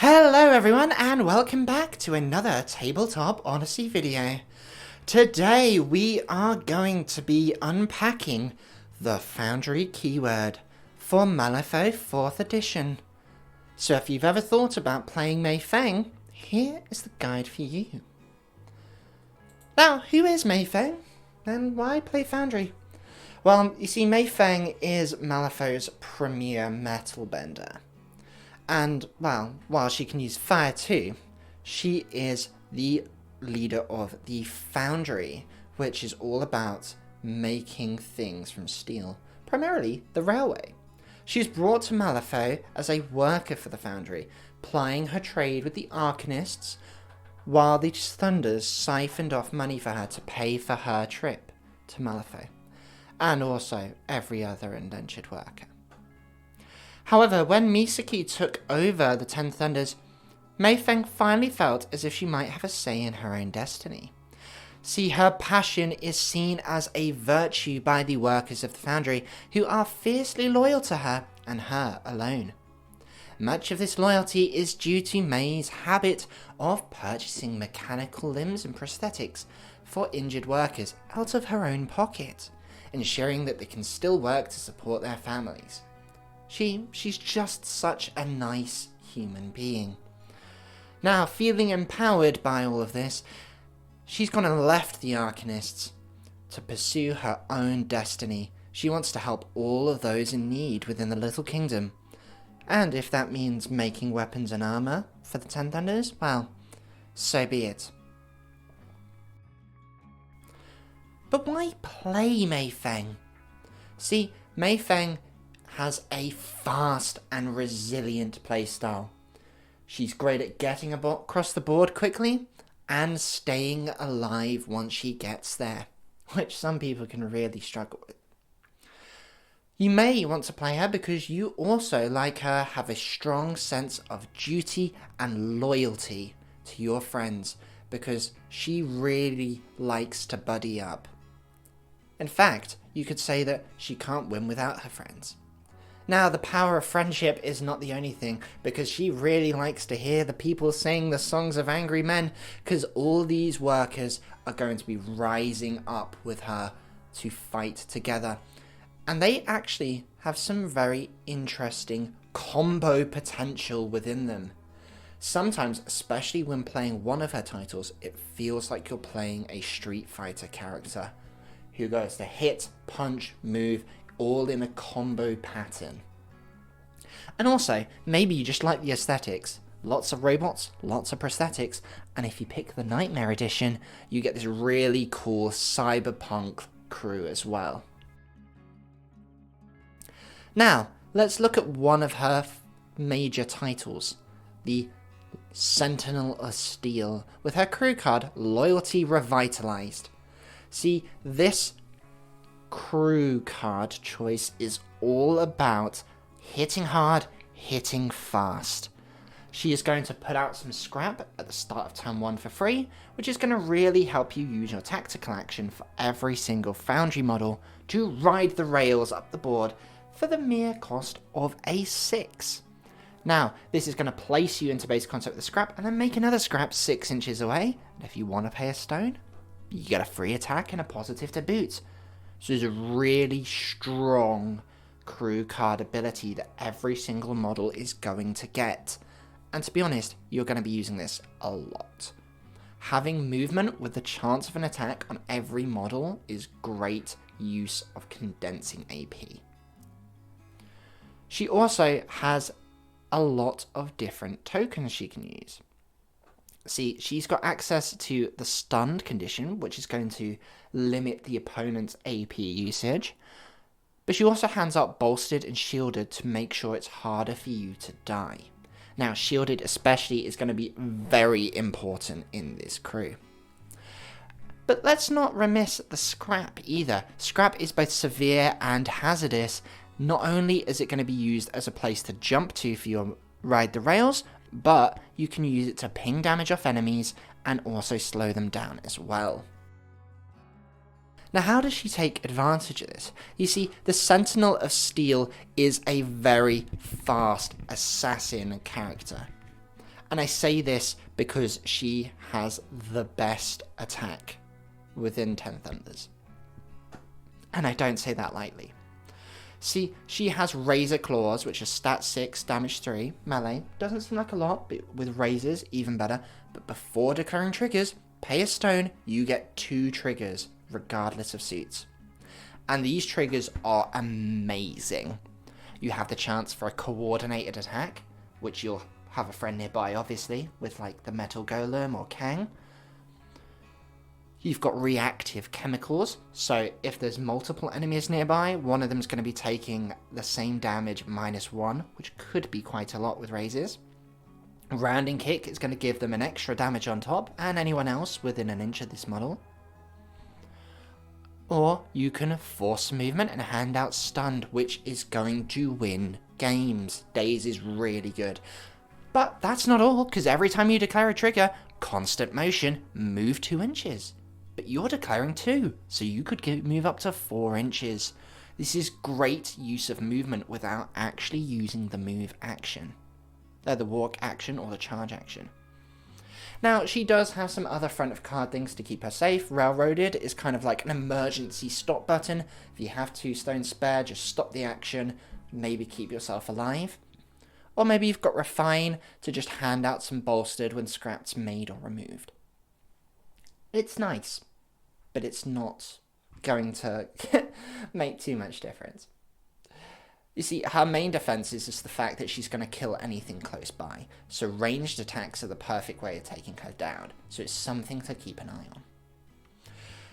Hello everyone and welcome back to another Tabletop Odyssey video. Today we are going to be unpacking the Foundry keyword for Malifaux 4th edition. So if you've ever thought about playing Mei Feng, here is the guide for you. Now, who is Mei Feng and why play Foundry? Well, you see, Mei Feng is Malifaux's premier metal bender. And, well, while she can use fire too, she is the leader of the Foundry, which is all about making things from steel, primarily the railway. She was brought to Malifaux as a worker for the Foundry, plying her trade with the Arcanists, while the Thunders siphoned off money for her to pay for her trip to Malifaux, and also every other indentured worker. However, when Misaki took over the 10 Thunders, Mei Feng finally felt as if she might have a say in her own destiny. See, her passion is seen as a virtue by the workers of the Foundry, who are fiercely loyal to her and her alone. Much of this loyalty is due to Mei's habit of purchasing mechanical limbs and prosthetics for injured workers out of her own pocket, ensuring that they can still work to support their families. She's just such a nice human being. Now, feeling empowered by all of this, she's gone and left the Arcanists to pursue her own destiny. She wants to help all of those in need within the Little Kingdom. And if that means making weapons and armor for the 10 Thunders, well, so be it. But why play Mei Feng? See, Mei Feng has a fast and resilient playstyle. She's great at getting across the board quickly and staying alive once she gets there, which some people can really struggle with. You may want to play her because you also, like her, have a strong sense of duty and loyalty to your friends, because she really likes to buddy up. In fact, you could say that she can't win without her friends. Now, the power of friendship is not the only thing, because she really likes to hear the people sing the songs of angry men, because all these workers are going to be rising up with her to fight together. And they actually have some very interesting combo potential within them. Sometimes, especially when playing one of her titles, it feels like you're playing a Street Fighter character who goes to hit, punch, move, all in a combo pattern. And also, maybe you just like the aesthetics. Lots of robots, lots of prosthetics, and if you pick the Nightmare Edition, you get this really cool cyberpunk crew as well. Now, let's look at one of her major titles, the Sentinel of Steel, with her crew card, Loyalty Revitalised. See, this crew card choice is all about hitting hard, hitting fast. She is going to put out some scrap at the start of turn 1 for free, which is going to really help you use your tactical action for every single Foundry model to ride the rails up the board for the mere cost of a 6. Now, this is going to place you into base contact with the scrap and then make another scrap 6 inches away, and if you want to pay a stone, you get a free attack and a positive to boot. So there's a really strong crew card ability that every single model is going to get. And to be honest, you're going to be using this a lot. Having movement with the chance of an attack on every model is great use of condensing AP. She also has a lot of different tokens she can use. See, she's got access to the stunned condition, which is going to limit the opponent's AP usage. But she also hands out bolstered and shielded to make sure it's harder for you to die. Now, shielded especially is going to be very important in this crew. But let's not remiss the scrap either. Scrap is both severe and hazardous. Not only is it going to be used as a place to jump to for your ride the rails, but you can use it to ping damage off enemies and also slow them down as well. Now, how does she take advantage of this? You see, the Sentinel of Steel is a very fast assassin character. And I say this because she has the best attack within 10 Thunders. And I don't say that lightly. See, she has Razor Claws, which is stat 6, damage 3, melee. Doesn't seem like a lot, but with razors, even better. But before declaring triggers, pay a stone, you get 2 triggers, regardless of suits. And these triggers are amazing. You have the chance for a coordinated attack, which you'll have a friend nearby, obviously, with like the Metal Golem or Kang. You've got reactive chemicals, so if there's multiple enemies nearby, one of them's going to be taking the same damage -1, which could be quite a lot with razors. Rounding kick is going to give them an extra damage on top, and anyone else within an inch of this model. Or you can force movement and hand out stunned, which is going to win games. Daze is really good. But that's not all, because every time you declare a trigger, constant motion, move 2 inches. But you're declaring 2, so you could move up to 4 inches. This is great use of movement without actually using the move action. The walk action or the charge action. Now, she does have some other front of card things to keep her safe. Railroaded is kind of like an emergency stop button. If you have 2 stones spare, just stop the action, maybe keep yourself alive. Or maybe you've got Refine to just hand out some bolstered when scrap's made or removed. It's nice, but it's not going to make too much difference. You see, her main defense is just the fact that she's going to kill anything close by, so ranged attacks are the perfect way of taking her down, so it's something to keep an eye on.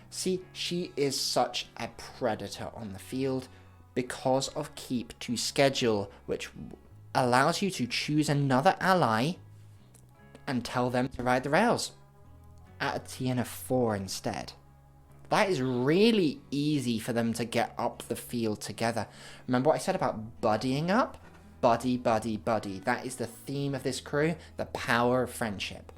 See, she is such a predator on the field because of Keep to Schedule, which allows you to choose another ally and tell them to ride the rails at a TN of 4 instead. That is really easy for them to get up the field together. Remember what I said about buddying up? Buddy, buddy, buddy. That is the theme of this crew, the power of friendship.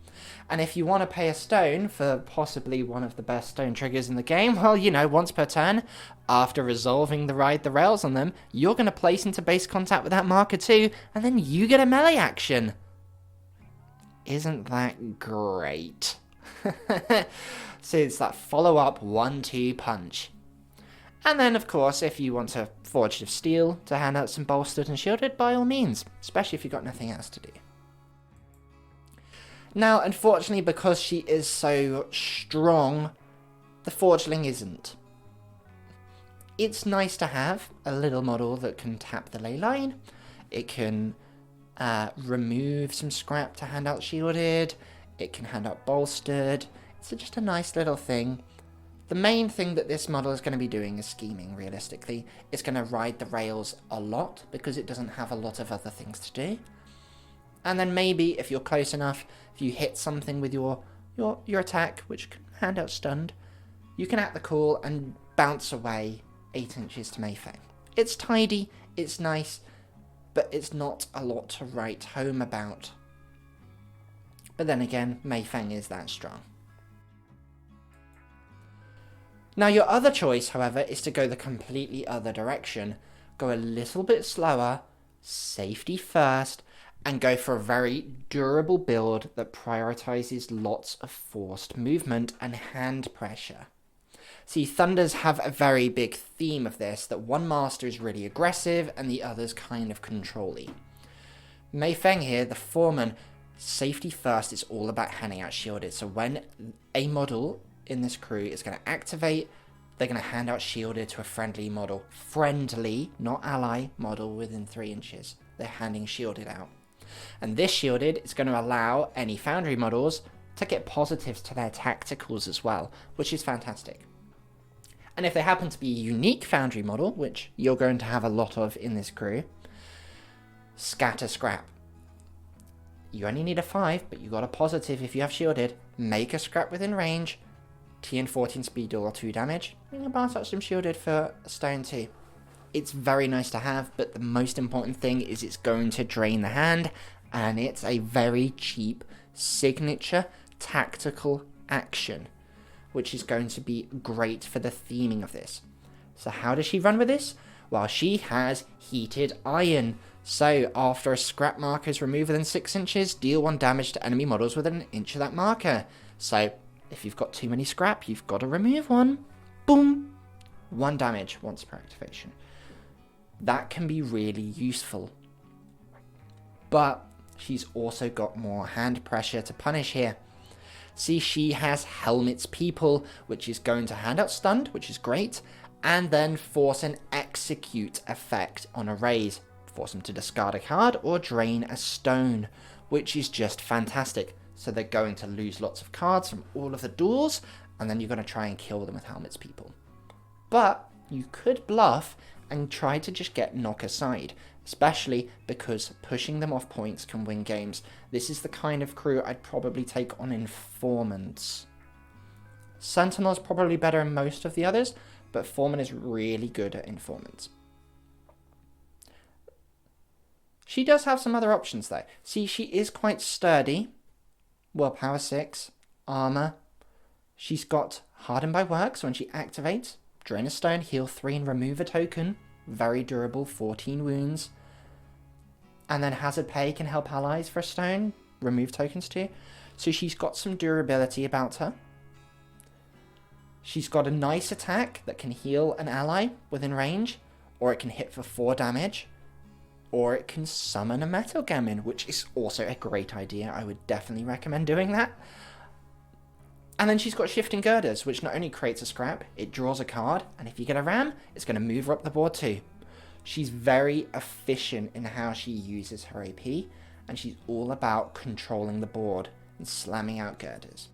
And if you want to pay a stone for possibly one of the best stone triggers in the game, well, you know, once per turn, after resolving the ride the rails on them, you're going to place into base contact with that marker too, and then you get a melee action. Isn't that great? So it's that follow-up 1-2 punch. And then, of course, if you want to Forged of Steel to hand out some bolstered and shielded, by all means, especially if you've got nothing else to do. Now, unfortunately, because she is so strong, the Forgeling isn't. It's nice to have a little model that can tap the ley line. It can remove some scrap to hand out shielded. It can hand out bolstered. It's just a nice little thing. The main thing that this model is going to be doing is scheming, realistically. It's going to ride the rails a lot because it doesn't have a lot of other things to do. And then maybe, if you're close enough, if you hit something with your attack, which can hand out stunned, you can act the call and bounce away 8 inches to Mei Feng. It's tidy, it's nice, but it's not a lot to write home about. But then again, Mei Feng is that strong. Now your other choice, however, is to go the completely other direction. Go a little bit slower, safety first, and go for a very durable build that prioritizes lots of forced movement and hand pressure. See, Thunders have a very big theme of this, that one master is really aggressive and the other's kind of control-y. Mei Feng here, the Foreman, safety first is all about handing out shielded. So when a model in this crew is going to activate, they're going to hand out shielded to a friendly model. Friendly, not ally, model within 3 inches. They're handing shielded out. And this shielded is going to allow any Foundry models to get positives to their tacticals as well, which is fantastic. And if they happen to be a unique Foundry model, which you're going to have a lot of in this crew, scatter scrap. You only need a 5, but you got a positive if you have shielded. Make a scrap within range. TN 14 speed deal or 2 damage. You can bounce out some shielded for a stone too. It's very nice to have, but the most important thing is it's going to drain the hand, and it's a very cheap signature tactical action, which is going to be great for the theming of this. So how does she run with this? Well, she has Heated Iron, So, after a scrap marker is removed within 6 inches, deal 1 damage to enemy models within an inch of that marker. So, if you've got too many scrap, you've got to remove 1. Boom! 1 damage once per activation. That can be really useful. But she's also got more hand pressure to punish here. See, she has Helmet's People, which is going to hand out stunned, which is great, and then force an execute effect on arrays. Force them to discard a card or drain a stone, which is just fantastic. So they're going to lose lots of cards from all of the duels, and then you're going to try and kill them with Helmet's People. But you could bluff and try to just get knock aside, especially because pushing them off points can win games. This is the kind of crew I'd probably take on Informants. Sentinel's probably better than most of the others, but Foreman is really good at Informants. She does have some other options though. See, she is quite sturdy. Willpower 6, armor. She's got Hardened by Work, so when she activates, drain a stone, heal 3 and remove a token. Very durable, 14 wounds. And then Hazard Pay can help allies for a stone, remove tokens too. So she's got some durability about her. She's got a nice attack that can heal an ally within range, or it can hit for 4 damage. Or it can summon a Metal Gamin, which is also a great idea. I would definitely recommend doing that. And then she's got Shifting Girders, which not only creates a scrap, it draws a card, and if you get a ram, it's going to move her up the board too. She's very efficient in how she uses her AP, and she's all about controlling the board and slamming out girders.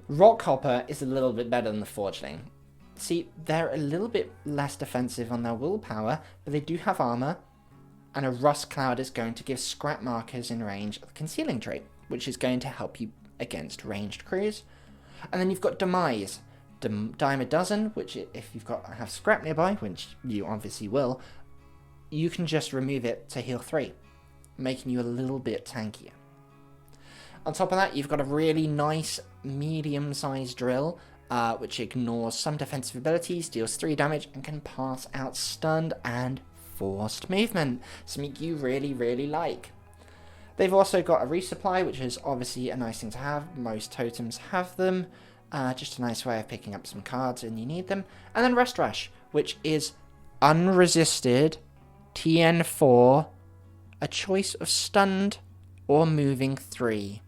Rockhopper is a little bit better than the Forgeling. See, they're a little bit less defensive on their willpower, but they do have armor, and a Rust Cloud is going to give scrap markers in range a concealing trait, which is going to help you against ranged crews. And then you've got Demise, Dime a Dozen, which if you've got have scrap nearby, which you obviously will, you can just remove it to heal 3, making you a little bit tankier. On top of that, you've got a really nice medium-sized drill, which ignores some defensive abilities, deals 3 damage, and can pass out stunned and forced movement. Something you really, really like. They've also got a resupply, which is obviously a nice thing to have. Most totems have them. Just a nice way of picking up some cards when you need them. And then Rest Rush, which is unresisted, TN4, a choice of stunned or moving 3.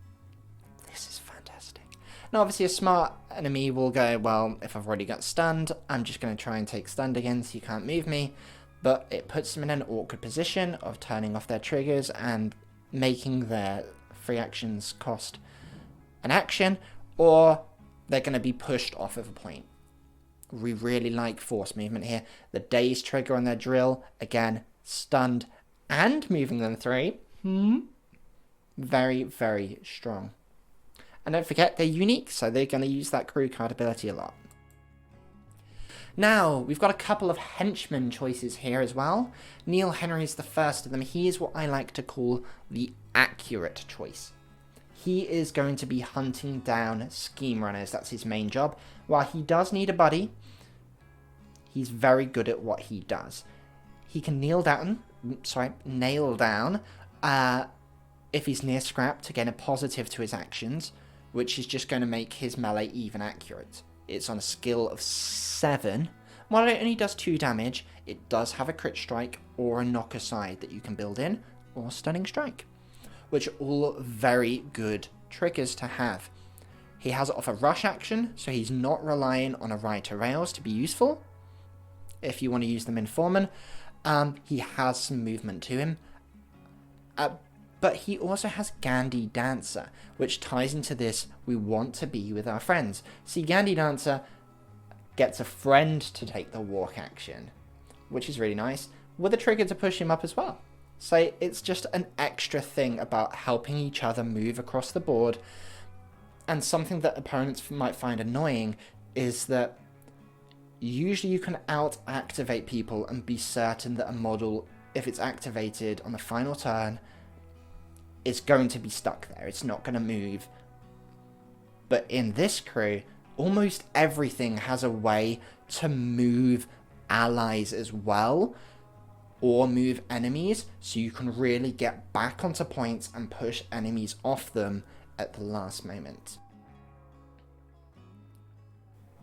This is fantastic. Now, obviously, a smart enemy will go, well, if I've already got stunned, I'm just going to try and take stunned again so you can't move me. But it puts them in an awkward position of turning off their triggers and making their free actions cost an action, or they're going to be pushed off of a point. We really like force movement here. The daze trigger on their drill, again, stunned and moving them 3. Very, very strong. And don't forget, they're unique, so they're going to use that crew card ability a lot. Now, we've got a couple of henchman choices here as well. Neil Henry is the first of them. He is what I like to call the accurate choice. He is going to be hunting down scheme runners. That's his main job. While he does need a buddy, he's very good at what he does. He can nail down if he's near scrap to gain a positive to his actions, which is just going to make his melee even accurate. It's on a skill of 7. While it only does 2 damage, it does have a crit strike or a knock aside that you can build in, or stunning strike, which are all very good triggers to have. He has it off a rush action, so he's not relying on a ride to rails to be useful. If you want to use them in Foreman, he has some movement to him. But he also has Gandhi Dancer, which ties into this, we want to be with our friends. See, Gandhi Dancer gets a friend to take the walk action, which is really nice, with a trigger to push him up as well. So it's just an extra thing about helping each other move across the board. And something that opponents might find annoying is that usually you can out-activate people and be certain that a model, if it's activated on the final turn, is going to be stuck there. It's not going to move. But in this crew, almost everything has a way to move allies as well, or move enemies, so you can really get back onto points and push enemies off them at the last moment.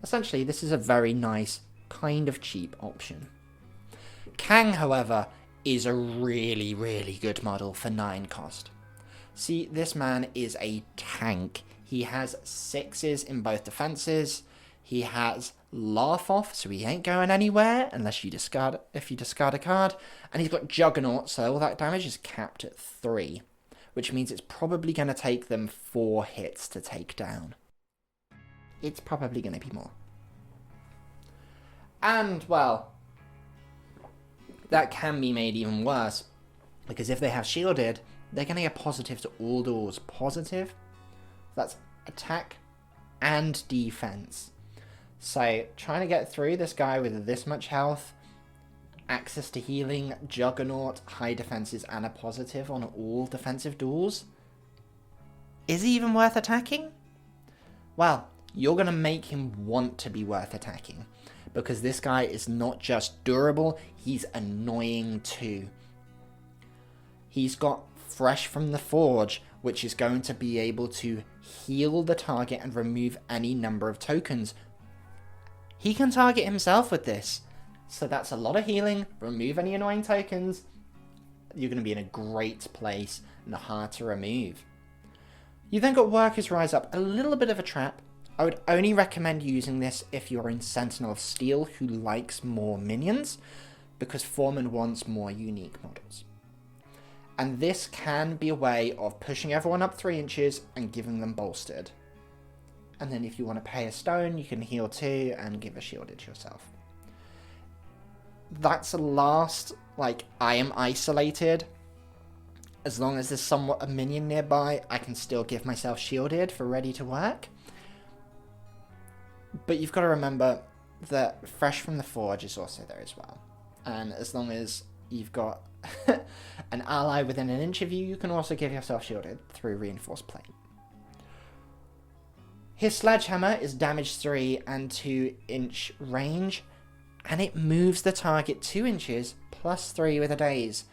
Essentially, this is a very nice, kind of cheap option. Kang, however, is a really, really good model for 9 cost. See, this man is a tank. He has 6s in both defenses. He has Laugh Off, so he ain't going anywhere unless you discard a card. And he's got Juggernaut, so all that damage is capped at 3, which means it's probably going to take them 4 hits to take down. It's probably going to be more. And, well, that can be made even worse, because if they have shielded, they're going to get positive to all doors. Positive, that's attack and defense. So, trying to get through this guy with this much health, access to healing, Juggernaut, high defenses, and a positive on all defensive doors. Is he even worth attacking? Well, you're going to make him want to be worth attacking, because this guy is not just durable, he's annoying too. He's got Fresh from the Forge, which is going to be able to heal the target and remove any number of tokens. He can target himself with this, so that's a lot of healing, remove any annoying tokens. You're going to be in a great place and hard to remove. You then got Workers Rise Up, a little bit of a trap. I would only recommend using this if you're in Sentinel of Steel who likes more minions, because Foreman wants more unique models. And this can be a way of pushing everyone up 3 inches and giving them bolstered. And then if you want to pay a stone, you can heal 2 and give a shielded to yourself. That's a last, like, I am isolated. As long as there's somewhat a minion nearby, I can still give myself shielded for ready to work. But you've got to remember that Fresh from the Forge is also there as well. And as long as you've got an ally within an inch of you, you can also give yourself shielded through Reinforced Plate. His Sledgehammer is damage 3 and 2 inch range, and it moves the target 2 inches plus 3 with a daze.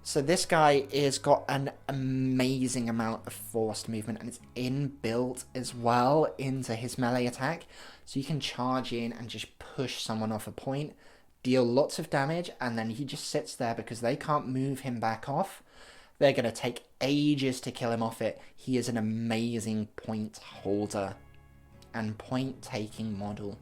So this guy has got an amazing amount of forced movement, and it's inbuilt as well into his melee attack. So you can charge in and just push someone off a point, deal lots of damage, and then he just sits there because they can't move him back off. They're going to take ages to kill him off it. He is an amazing point holder and point taking model.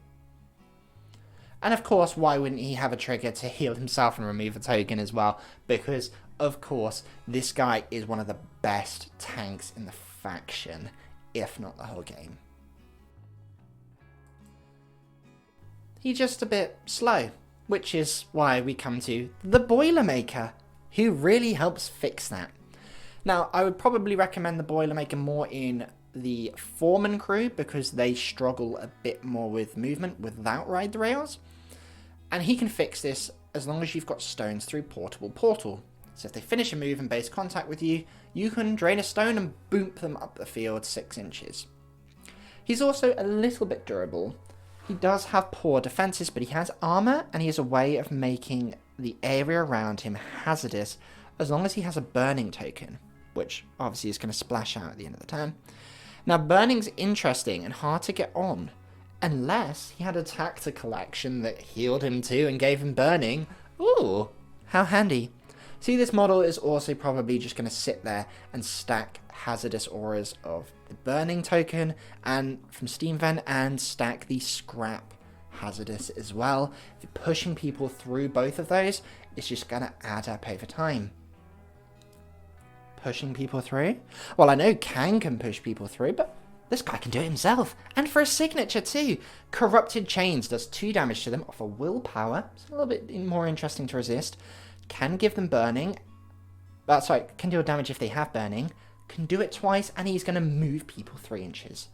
And of course, why wouldn't he have a trigger to heal himself and remove a token as well? Because, of course, this guy is one of the best tanks in the faction, if not the whole game. He's just a bit slow, which is why we come to the Boilermaker, who really helps fix that. Now, I would probably recommend the Boilermaker more in the Foreman crew, because they struggle a bit more with movement without Ride the Rails. And he can fix this as long as you've got stones through Portable Portal. So if they finish a move in base contact with you, you can drain a stone and boomp them up the field 6 inches. He's also a little bit durable. He does have poor defenses, but he has armor, and he has a way of making the area around him hazardous as long as he has a burning token, which obviously is going to splash out at the end of the turn. Now, burning's interesting and hard to get on, unless he had a tactical action that healed him too and gave him burning. Ooh, how handy. See, this model is also probably just going to sit there and stack hazardous auras of the burning token and from Steam Vent, and stack the scrap hazardous as well. If you're pushing people through both of those, it's just going to add up over time. Pushing people through? Well, I know Kang can push people through, but this guy can do it himself. And for a signature too. Corrupted Chains does 2 damage to them off of willpower. It's a little bit more interesting to resist. Can give them burning. Can deal damage if they have burning. Can do it twice, and he's going to move people 3 inches.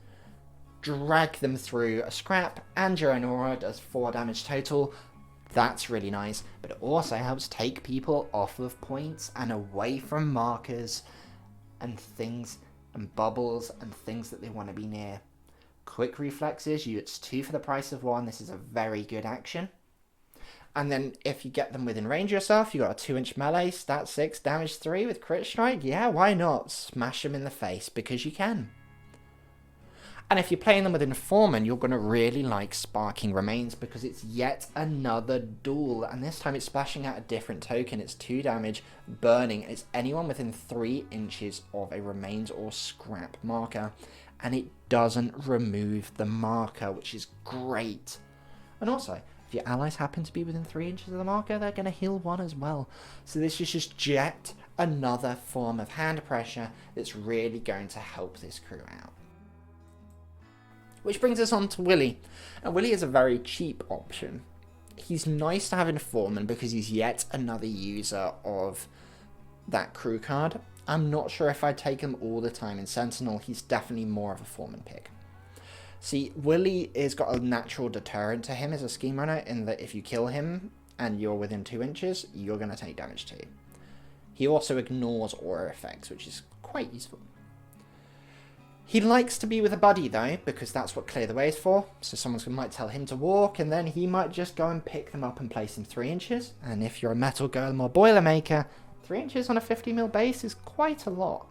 Drag them through a scrap, and your own aura does 4 damage total. That's really nice, but it also helps take people off of points and away from markers and things and bubbles and things that they want to be near. Quick reflexes, it's 2 for the price of 1. This is a very good action. And then if you get them within range yourself, you got a 2-inch melee, stat 6, damage 3 with crit strike. Yeah, why not? Smash them in the face because you can. And if you're playing them within Foreman, you're going to really like Sparking Remains because it's yet another duel. And this time it's splashing out a different token. It's 2 damage, burning. It's anyone within 3 inches of a Remains or Scrap marker. And it doesn't remove the marker, which is great. And also, if your allies happen to be within 3 inches of the marker, they're going to heal 1 as well. So this is just yet another form of hand pressure that's really going to help this crew out. Which brings us on to Willie. And Willie is a very cheap option. He's nice to have in Foreman because he's yet another user of that crew card. I'm not sure if I'd take him all the time in Sentinel. He's definitely more of a Foreman pick. See, Willie has got a natural deterrent to him as a scheme runner in that if you kill him and you're within 2 inches, you're going to take damage too. He also ignores aura effects, which is quite useful. He likes to be with a buddy though, because that's what Clear the Way is for. So someone might tell him to walk, and then he might just go and pick them up and place them 3 inches. And if you're a Metal Golem or Boilermaker, 3 inches on a 50mm base is quite a lot.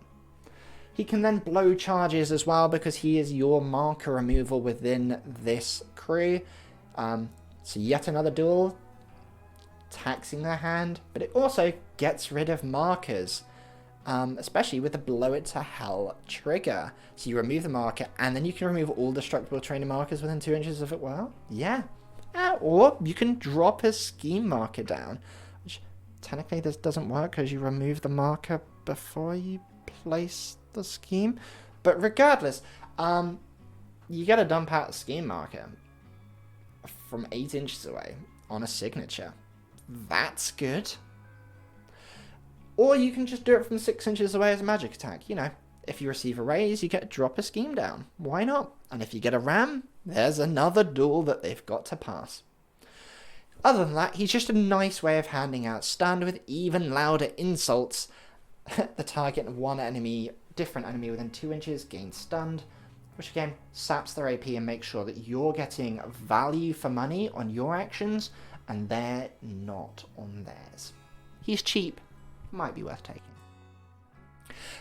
He can then blow charges as well, because he is your marker removal within this crew. So yet another duel, taxing their hand, but it also gets rid of markers. Especially with the Blow It to Hell trigger. So you remove the marker, and then you can remove all destructible training markers within 2 inches of it. Well, yeah. Or you can drop a scheme marker down, which technically this doesn't work because you remove the marker before you place the scheme. But regardless, you get to dump out a scheme marker from 8 inches away on a signature. That's good. Or you can just do it from 6 inches away as a magic attack. You know, if you receive a raise, you get to drop a scheme down. Why not? And if you get a ram, there's another duel that they've got to pass. Other than that, he's just a nice way of handing out stun with even louder insults. The target of one enemy, different enemy within 2 inches gains stunned, which again saps their AP and makes sure that you're getting value for money on your actions and they're not on theirs. He's cheap. Might be worth taking.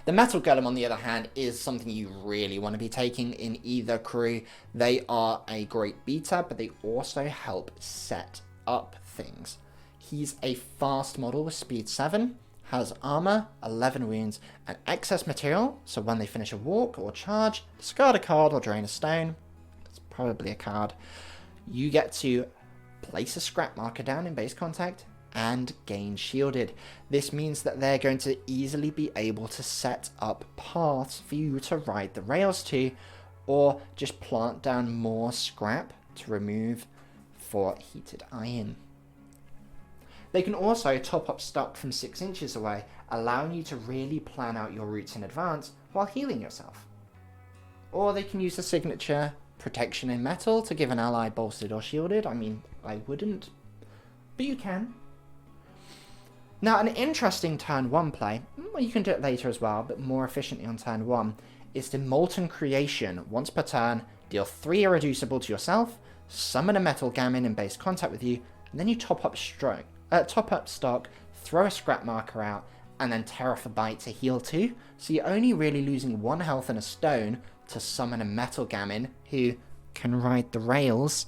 The Metal Golem, on the other hand, is something you really want to be taking in either crew. They are a great beater, but they also help set up things. He's a fast model with speed 7, has armor, 11 wounds, and excess material, so when they finish a walk or charge, discard a card or drain a stone, it's probably a card, you get to place a scrap marker down in base contact, and gain shielded. This means that they're going to easily be able to set up paths for you to ride the rails to, or just plant down more scrap to remove for heated iron. They can also top up stock from 6 inches away, allowing you to really plan out your routes in advance while healing yourself. Or they can use the signature Protection in Metal to give an ally bolstered or shielded. I mean, I wouldn't, but you can. Now, an interesting turn 1 play, well, you can do it later as well, but more efficiently on turn 1, is the Molten Creation. Once per turn, deal 3 irreducible to yourself, summon a Metal Gamin in base contact with you, and then you top up stock, throw a scrap marker out, and then tear off a bite to heal 2. So you're only really losing 1 health and a stone to summon a Metal Gamin who can ride the rails.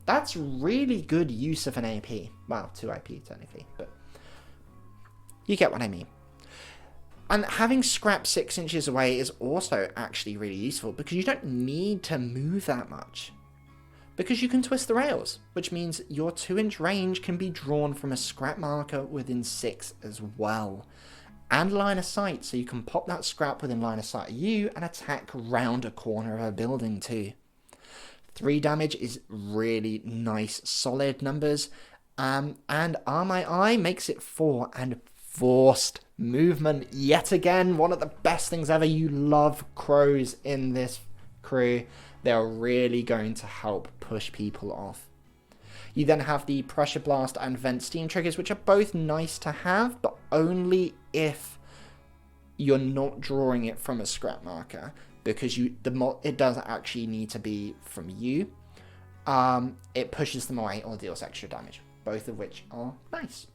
That's really good use of an AP. Well, 2 IP technically, but you get what I mean. And having scrap 6 inches away is also actually really useful because you don't need to move that much. Because you can twist the rails, which means your 2-inch range can be drawn from a scrap marker within 6 as well. And line of sight, so you can pop that scrap within line of sight of you and attack round a corner of a building too. 3 damage is really nice, solid numbers. And Are My Eye makes it 4, and forced movement yet again. One of the best things ever. You love crows in this crew. They're really going to help push people off. You then have the Pressure Blast and Vent Steam triggers, which are both nice to have, but only if you're not drawing it from a scrap marker, because it does actually need to be from you. it pushes them away or deals extra damage, both of which are nice.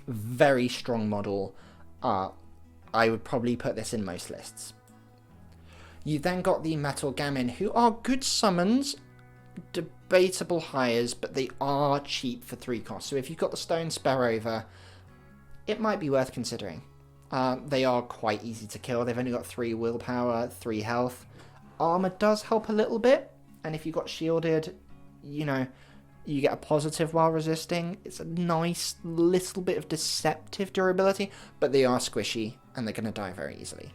Very strong model. I would probably put this in most lists. You then got the Metal Gamin, who are good summons, debatable hires, but they are cheap for 3 costs. So if you've got the Stone spare over, it might be worth considering. They are quite easy to kill. They've only got 3 willpower, 3 health. Armor does help a little bit, and if you got shielded, you know, you get a positive while resisting. It's a nice little bit of deceptive durability, but they are squishy, and they're going to die very easily.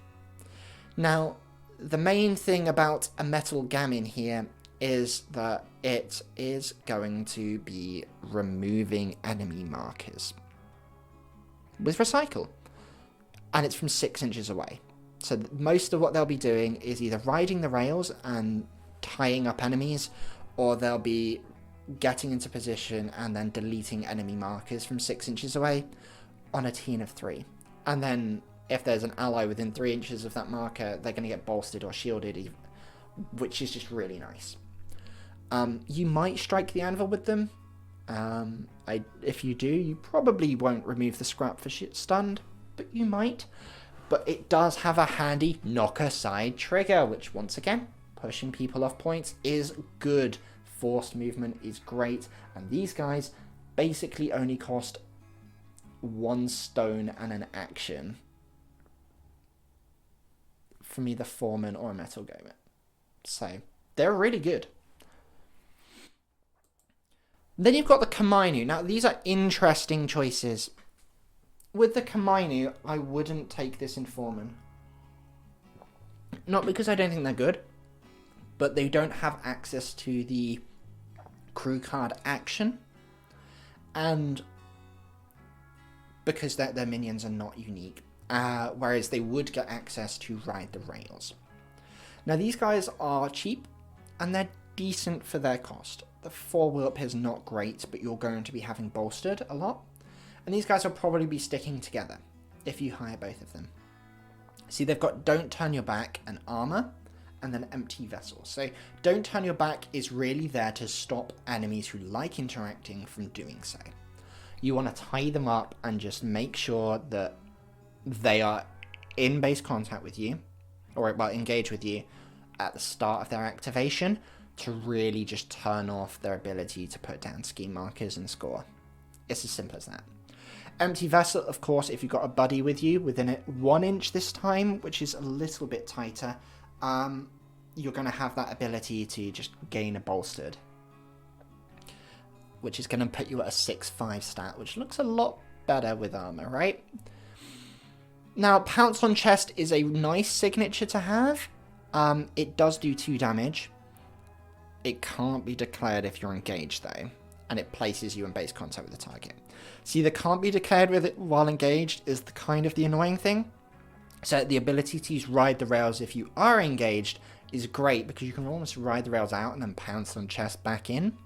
Now, the main thing about a Metal Gamin here is that it is going to be removing enemy markers with Recycle. And it's from 6 inches away. So most of what they'll be doing is either riding the rails and tying up enemies, or they'll be getting into position and then deleting enemy markers from 6 inches away on a team of 3. And then if there's an ally within 3 inches of that marker, they're going to get bolstered or shielded, which is just really nice. You might strike the anvil with them. If you do, you probably won't remove the scrap for stunned, but you might. But it does have a handy knocker side trigger, which once again, pushing people off points is good. Forced movement is great, and these guys basically only cost 1 stone and an action from either Foreman or a Metal Gamin. So they're really good. Then you've got the Kamainu. Now these are interesting choices. With the Kamainu, I wouldn't take this in Foreman. Not because I don't think they're good, but they don't have access to the crew card action, and because their minions are not unique, whereas they would get access to ride the rails. Now these guys are cheap, and they're decent for their cost. The 4 wheel up is not great, but you're going to be having bolstered a lot, and these guys will probably be sticking together if you hire both of them. See, they've got Don't Turn Your Back and Armor, and then Empty Vessel. So Don't Turn Your Back is really there to stop enemies who like interacting from doing so. You want to tie them up and just make sure that they are in base contact with you, or well, engage with you at the start of their activation, to really just turn off their ability to put down scheme markers and score. It's as simple as that. Empty Vessel, of course, if you've got a buddy with you within it 1 inch this time, which is a little bit tighter, you're going to have that ability to just gain a bolstered, which is going to put you at a 6/5 stat, which looks a lot better with armor, right? Now, Pounce on Chest is a nice signature to have. It does do 2 damage. It can't be declared if you're engaged, though, and it places you in base contact with the target. See, the can't be declared with it while engaged is the kind of the annoying thing. So the ability to use Ride the Rails if you are engaged is great, because you can almost ride the rails out and then pounce on chest back in.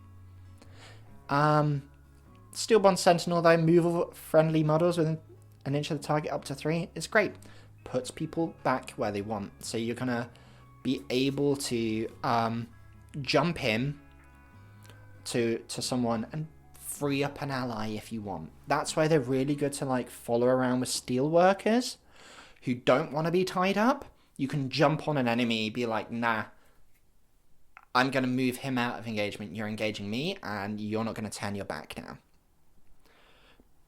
Steelbond Sentinel, though, movable friendly models within 1 inch of the target up to 3 is great. Puts people back where they want. So you're going to be able to jump in to someone and free up an ally if you want. That's why they're really good to like follow around with Steelworkers who don't want to be tied up. You can jump on an enemy, be like, nah, I'm going to move him out of engagement. You're engaging me, and you're not going to turn your back now.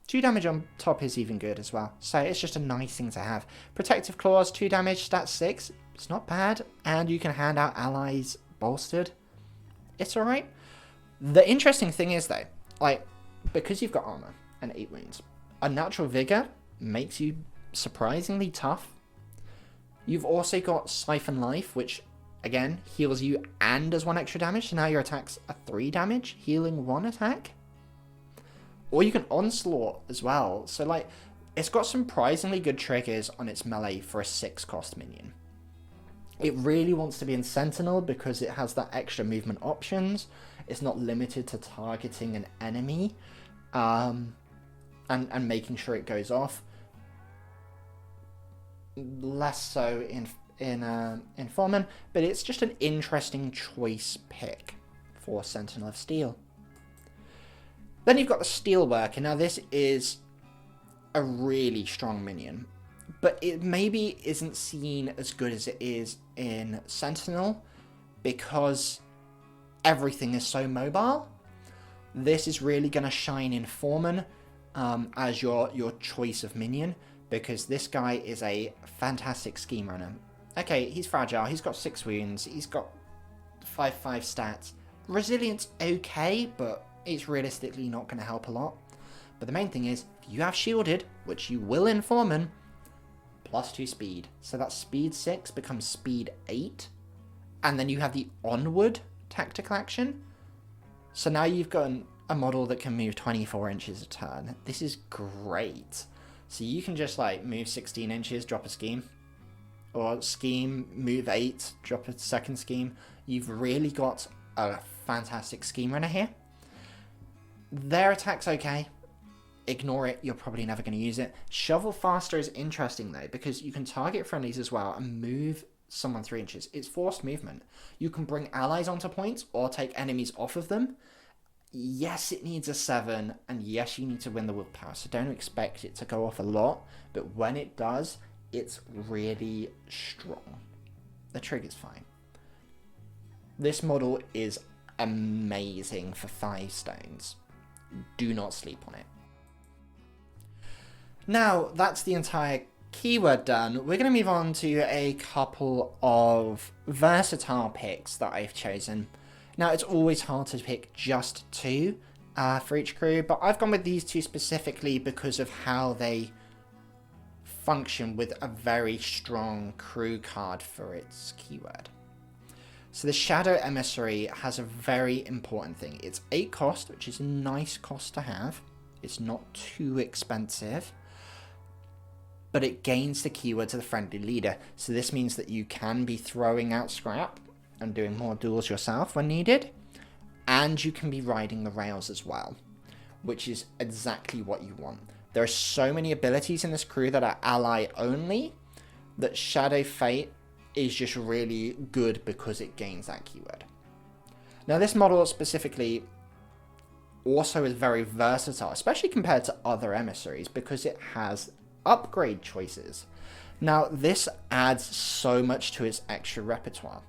2 damage on top is even good as well. So it's just a nice thing to have. Protective Claws, 2 damage, stat 6. It's not bad. And you can hand out allies bolstered. It's alright. The interesting thing is, though, like, because you've got armor and 8 wounds, Unnatural Vigor makes you surprisingly tough. You've also got Siphon Life, which, again, heals you and does 1 extra damage. So now your attacks are 3 damage, healing 1 attack. Or you can Onslaught as well. So, like, it's got surprisingly good triggers on its melee for a 6 cost minion. It really wants to be in Sentinel because it has that extra movement options. It's not limited to targeting an enemy and making sure it goes off. Less so in Foreman, but it's just an interesting choice pick for Sentinel of Steel. Then you've got the Steelworker. Now this is a really strong minion, but it maybe isn't seen as good as it is in Sentinel because everything is so mobile. This is really going to shine in Foreman as your choice of minion, because this guy is a fantastic scheme runner. Okay, he's fragile, he's got 6 wounds, he's got 5/5 stats. Resilience okay, but it's realistically not going to help a lot. But the main thing is, if you have shielded, which you will in Foreman, +2 speed. So that speed 6 becomes speed 8. And then you have the onward tactical action. So now you've got a model that can move 24 inches a turn. This is great. So you can just like move 16 inches, drop a scheme. Or scheme, move 8, drop a second scheme. You've really got a fantastic scheme runner here. Their attack's okay. Ignore it, you're probably never going to use it. Shovel faster is interesting though, because you can target friendlies as well and move someone 3 inches. It's forced movement. You can bring allies onto points or take enemies off of them. Yes, it needs a 7, and yes, you need to win the willpower, so don't expect it to go off a lot, but when it does, it's really strong. The trigger's fine. This model is amazing for 5 stones. Do not sleep on it. Now, that's the entire keyword done. We're going to move on to a couple of versatile picks that I've chosen. Now, it's always hard to pick just 2 for each crew, but I've gone with these 2 specifically because of how they function with a very strong crew card for its keyword. So the Shadow Emissary has a very important thing. It's 8 cost, which is a nice cost to have. It's not too expensive, but it gains the keyword to the friendly leader. So this means that you can be throwing out scrap and doing more duels yourself when needed, and you can be riding the rails as well, which is exactly what you want. There are so many abilities in this crew that are ally only that Shadow Fate is just really good because it gains that keyword. Now this model specifically also is very versatile, especially compared to other emissaries, because it has upgrade choices. Now this adds so much to its extra repertoire.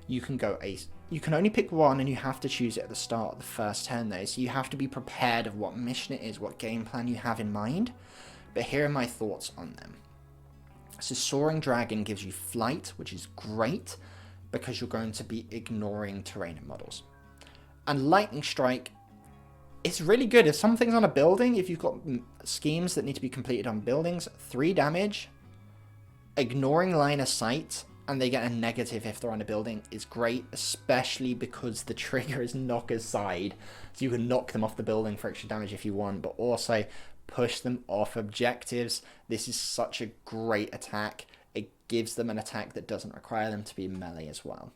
You can go ace. You can only pick one, and you have to choose it at the start of the first turn though, so you have to be prepared of what mission it is, what game plan you have in mind. But here are my thoughts on them. So Soaring Dragon gives you flight, which is great because you're going to be ignoring terrain and models. And Lightning Strike is really good if something's on a building. If you've got schemes that need to be completed on buildings, 3 damage, ignoring line of sight, and they get a negative if they're on a building is great, especially because the trigger is knock aside. So you can knock them off the building for extra damage if you want, but also push them off objectives. This is such a great attack. It gives them an attack that doesn't require them to be melee as well.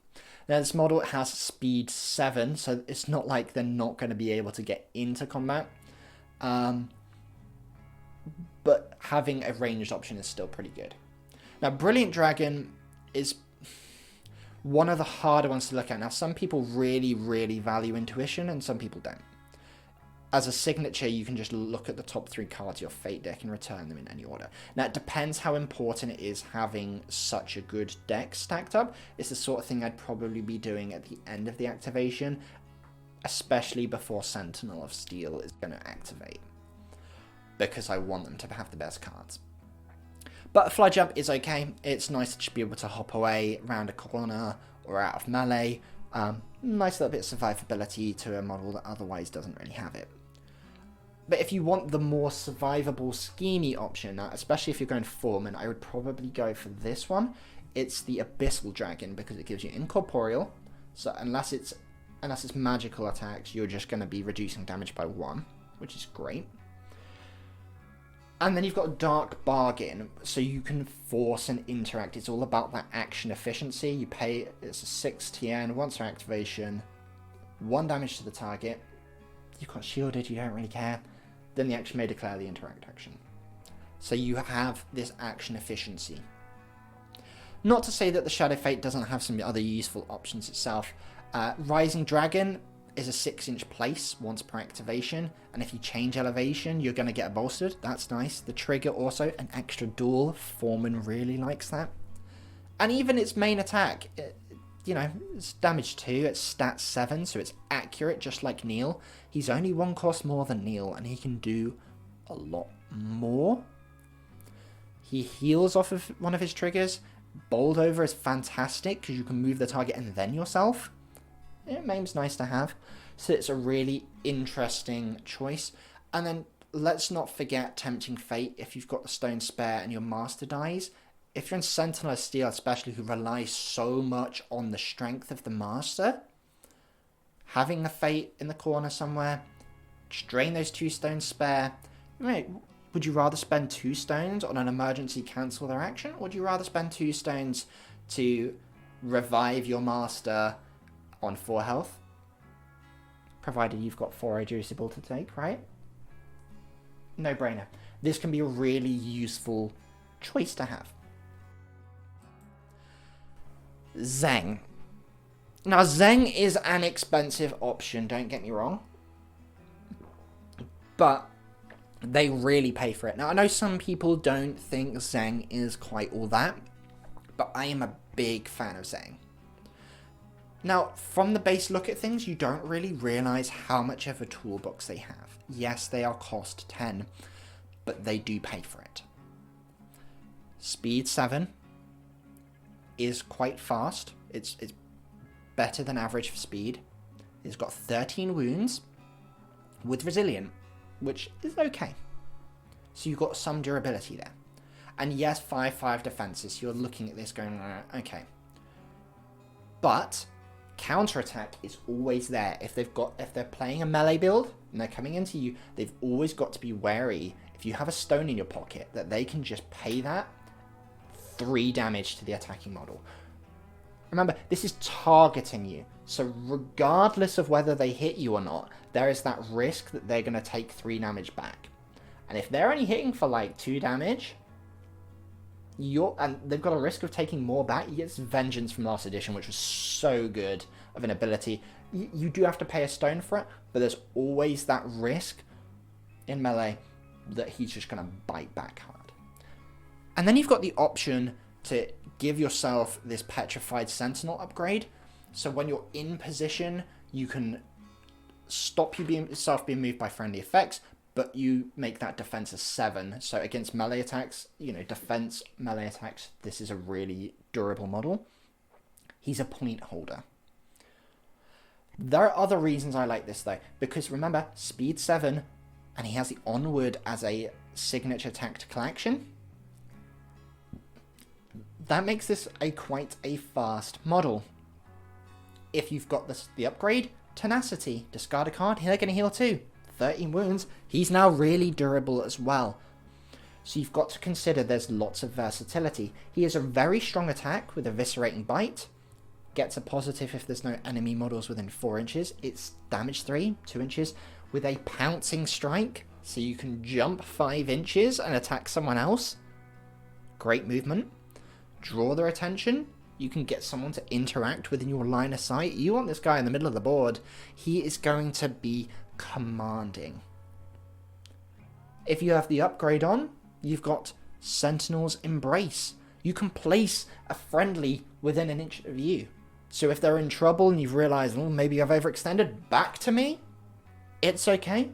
Now this model has speed 7, so it's not like they're not going to be able to get into combat. But having a ranged option is still pretty good. Now Brilliant Dragon is one of the harder ones to look at. Now some people really, really value intuition and some people don't. As a signature, you can just look at the top 3 cards of your Fate deck and return them in any order. Now, it depends how important it is having such a good deck stacked up. It's the sort of thing I'd probably be doing at the end of the activation, especially before Sentinel of Steel is going to activate, because I want them to have the best cards. Butterfly Jump is okay. It's nice to just be able to hop away around a corner or out of melee. Nice little bit of survivability to a model that otherwise doesn't really have it. But if you want the more survivable, schemy option, especially if you're going Foreman, I would probably go for this one. It's the Abyssal Dragon, because it gives you incorporeal. So unless it's magical attacks, you're just going to be reducing damage by 1, which is great. And then you've got Dark Bargain, so you can force and interact. It's all about that action efficiency. You pay, it's a 6 TN, once for activation, 1 damage to the target. You've got shielded, you don't really care. Then the action may declare the interact action. So you have this action efficiency. Not to say that the Shadow Fate doesn't have some other useful options itself. Rising Dragon is a 6-inch place once per activation, and if you change elevation, you're going to get bolstered. That's nice. The trigger also, an extra duel. Foreman really likes that. And even its main attack, it's damage 2, it's stat 7, so it's accurate just like Neil. He's only 1 cost more than Neil, and he can do a lot more. He heals off of one of his triggers. Bowled over is fantastic because you can move the target and then yourself. Maime's nice to have. So it's a really interesting choice. And then let's not forget Tempting Fate if you've got the stone spare and your master dies. If you're in Sentinel of Steel especially, who relies so much on the strength of the master, having a Fate in the corner somewhere, just drain those 2 stones spare. Would you rather spend 2 stones on an emergency cancel their action? Or would you rather spend 2 stones to revive your master on 4 health? Provided you've got 4 reducible to take, right? No brainer. This can be a really useful choice to have. Zeng. Now, Zeng is an expensive option, don't get me wrong. But they really pay for it. Now, I know some people don't think Zeng is quite all that, but I am a big fan of Zeng. Now, from the base look at things, you don't really realise how much of a toolbox they have. Yes, they are cost 10, but they do pay for it. Speed 7 is quite fast. It's better than average for speed. It's got 13 wounds with resilient, which is okay. So you've got some durability there. And yes, 5/5 defenses. You're looking at this going, okay. But counterattack is always there. If they're playing a melee build and they're coming into you, they've always got to be wary. If you have a stone in your pocket, that they can just pay that 3 damage to the attacking model. Remember, this is targeting you. So regardless of whether they hit you or not, there is that risk that they're going to take 3 damage back. And if they're only hitting for like 2 damage, and they've got a risk of taking more back. You get Vengeance from last edition, which was so good of an ability. You do have to pay a stone for it, but there's always that risk in melee that he's just going to bite back hard. And then you've got the option to give yourself this Petrified Sentinel upgrade. So when you're in position, you can stop yourself being moved by friendly effects, but you make that defense a 7. So against melee attacks, defense melee attacks, this is a really durable model. He's a point holder. There are other reasons I like this though, because remember, speed 7, and he has the Onward as a signature tactical action. That makes this quite a fast model. If you've got the upgrade, Tenacity, discard a card, they're going to heal too. 13 wounds, he's now really durable as well. So you've got to consider there's lots of versatility. He has a very strong attack with Eviscerating Bite. Gets a positive if there's no enemy models within 4 inches. It's damage 3, 2 inches, with a Pouncing Strike. So you can jump 5 inches and attack someone else. Great movement. Draw their attention. You can get someone to interact within your line of sight. You want this guy in the middle of the board. He is going to be commanding. If you have the upgrade on, you've got Sentinel's Embrace. You can place a friendly within an inch of you. So if they're in trouble and you've realised, oh, maybe I've overextended, back to me. It's okay.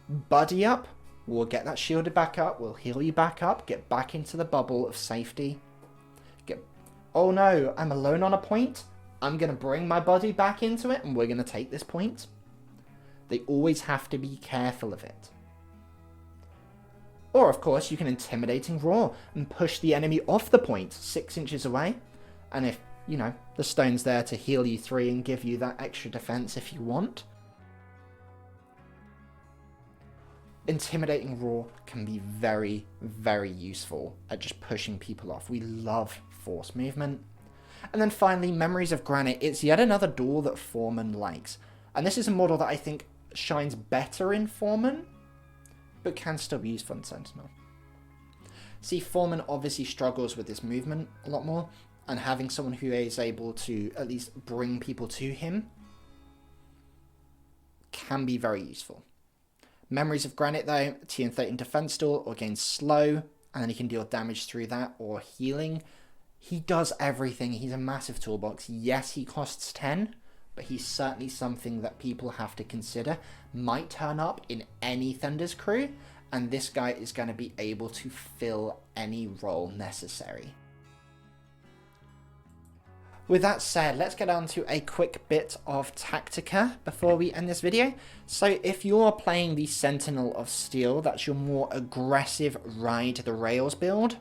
Buddy up. We'll get that shielded back up. We'll heal you back up. Get back into the bubble of safety. Oh no, I'm alone on a point. I'm going to bring my buddy back into it and we're going to take this point. They always have to be careful of it. Or, of course, you can Intimidating Roar and push the enemy off the point 6 inches away. And if, the stone's there to heal you 3 and give you that extra defense if you want. Intimidating Roar can be very, very useful at just pushing people off. We love force movement. And then finally, Memories of Granite. It's yet another duel that Foreman likes. And this is a model that I think shines better in Foreman, but can still be useful in Sentinel. See, Foreman obviously struggles with this movement a lot more, and having someone who is able to at least bring people to him can be very useful. Memories of Granite though, TN13 defense tool or gain slow, and then he can deal damage through that or healing. He does everything. He's a massive toolbox. Yes, he costs 10, but he's certainly something that people have to consider. Might turn up in any Thunder's crew, and this guy is going to be able to fill any role necessary. With that said, let's get on to a quick bit of Tactica before we end this video. So if you're playing the Sentinel of Steel, that's your more aggressive ride the rails build,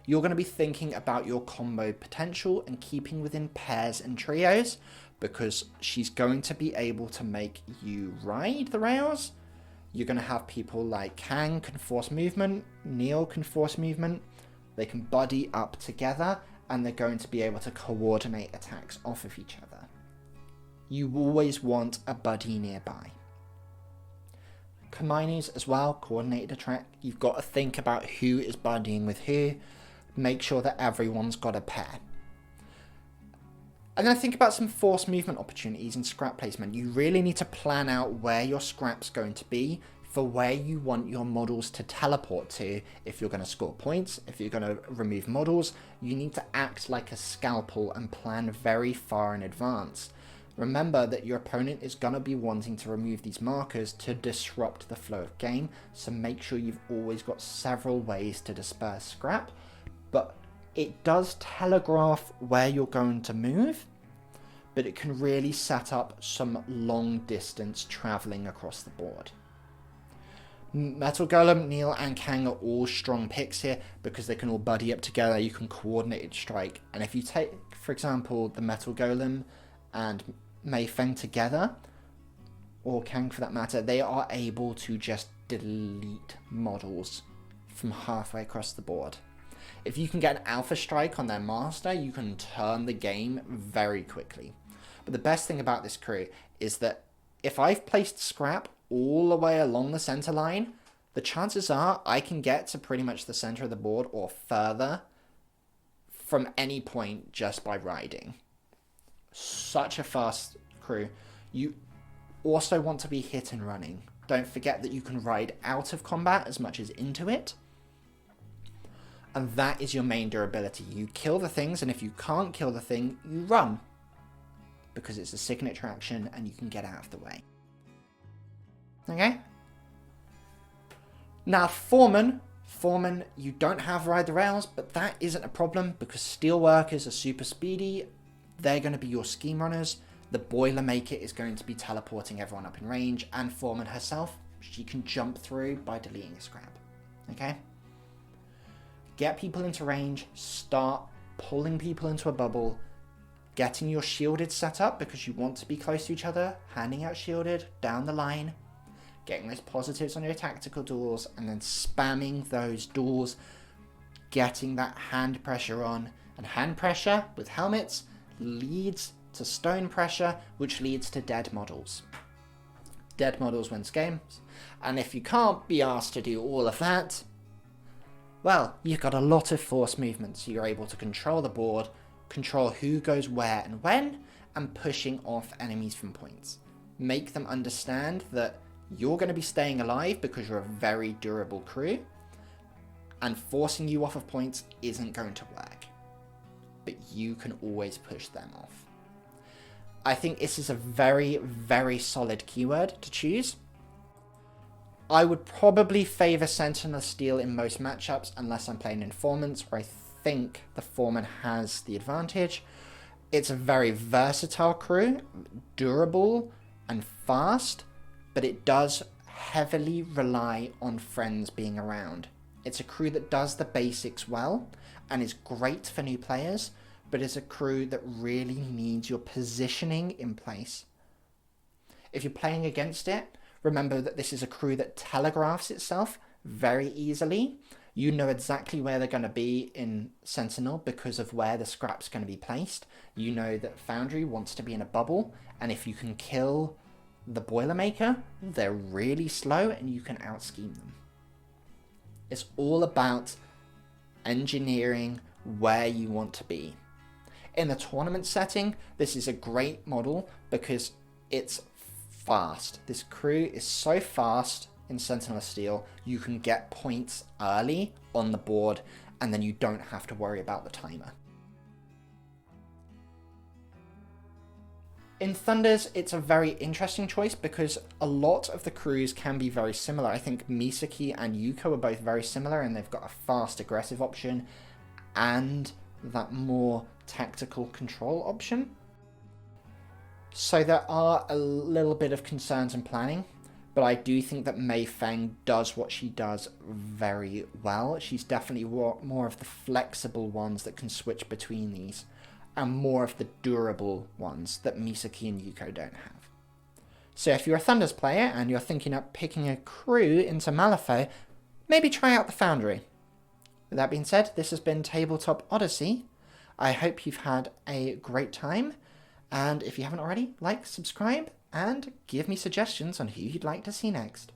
you're going to be thinking about your combo potential and keeping within pairs and trios, because she's going to be able to make you ride the rails. You're going to have people like Kang can force movement, Neil can force movement, they can buddy up together, and they're going to be able to coordinate attacks off of each other. You always want a buddy nearby. Hermione's as well, coordinated attack. You've got to think about who is buddying with who. Make sure that everyone's got a pair. And then think about some force movement opportunities and scrap placement. You really need to plan out where your scrap's going to be for where you want your models to teleport to. If you're going to score points, if you're going to remove models, you need to act like a scalpel and plan very far in advance. Remember that your opponent is going to be wanting to remove these markers to disrupt the flow of game, so make sure you've always got several ways to disperse scrap, but it does telegraph where you're going to move, but it can really set up some long distance traveling across the board. Metal Golem, Neil and Kang are all strong picks here because they can all buddy up together. You can coordinated strike, and if you take, for example, the Metal Golem and Mei Feng together, or Kang for that matter, they are able to just delete models from halfway across the board. If you can get an alpha strike on their master, you can turn the game very quickly. But the best thing about this crew is that if I've placed scrap all the way along the center line, the chances are I can get to pretty much the center of the board or further from any point just by riding. Such a fast crew. You also want to be hit and running. Don't forget that you can ride out of combat as much as into it. And that is your main durability. You kill the things, and if you can't kill the thing, you run. Because it's a signature action and you can get out of the way. Okay? Now Foreman, you don't have ride the rails, but that isn't a problem because Steelworkers are super speedy. They're going to be your scheme runners. The Boilermaker is going to be teleporting everyone up in range, and Foreman herself, she can jump through by deleting a scrap. Okay? Get people into range, start pulling people into a bubble, getting your shielded set up because you want to be close to each other, handing out shielded down the line, getting those positives on your tactical duels, and then spamming those duels, getting that hand pressure on. And hand pressure with helmets leads to stone pressure, which leads to dead models. Dead models wins games, and if you can't be asked to do all of that, well, you've got a lot of force movement, so you're able to control the board, control who goes where and when, and pushing off enemies from points. Make them understand that you're going to be staying alive because you're a very durable crew, and forcing you off of points isn't going to work. But you can always push them off. I think this is a very, very solid keyword to choose. I would probably favour Sentinel of Steel in most matchups unless I'm playing Informants, where I think the Foreman has the advantage. It's a very versatile crew, durable and fast, but it does heavily rely on friends being around. It's a crew that does the basics well and is great for new players, but it's a crew that really needs your positioning in place. If you're playing against it, remember that this is a crew that telegraphs itself very easily. You know exactly where they're going to be in Sentinel because of where the scrap's going to be placed. You know that Foundry wants to be in a bubble, and if you can kill the Boilermaker, they're really slow and you can out-scheme them. It's all about engineering where you want to be. In the tournament setting, this is a great model because it's fast. This crew is so fast in Sentinel of Steel. You can get points early on the board, and then you don't have to worry about the timer. In Thunders, it's a very interesting choice because a lot of the crews can be very similar. I think Misaki and Yuko are both very similar, and they've got a fast aggressive option and that more tactical control option. So there are a little bit of concerns and planning, but I do think that Mei Feng does what she does very well. She's definitely more of the flexible ones that can switch between these, and more of the durable ones that Misaki and Yuko don't have. So if you're a Thunders player and you're thinking of picking a crew into Malifaux, maybe try out the Foundry. With that being said, this has been Tabletop Odyssey. I hope you've had a great time, and if you haven't already, like, subscribe, and give me suggestions on who you'd like to see next.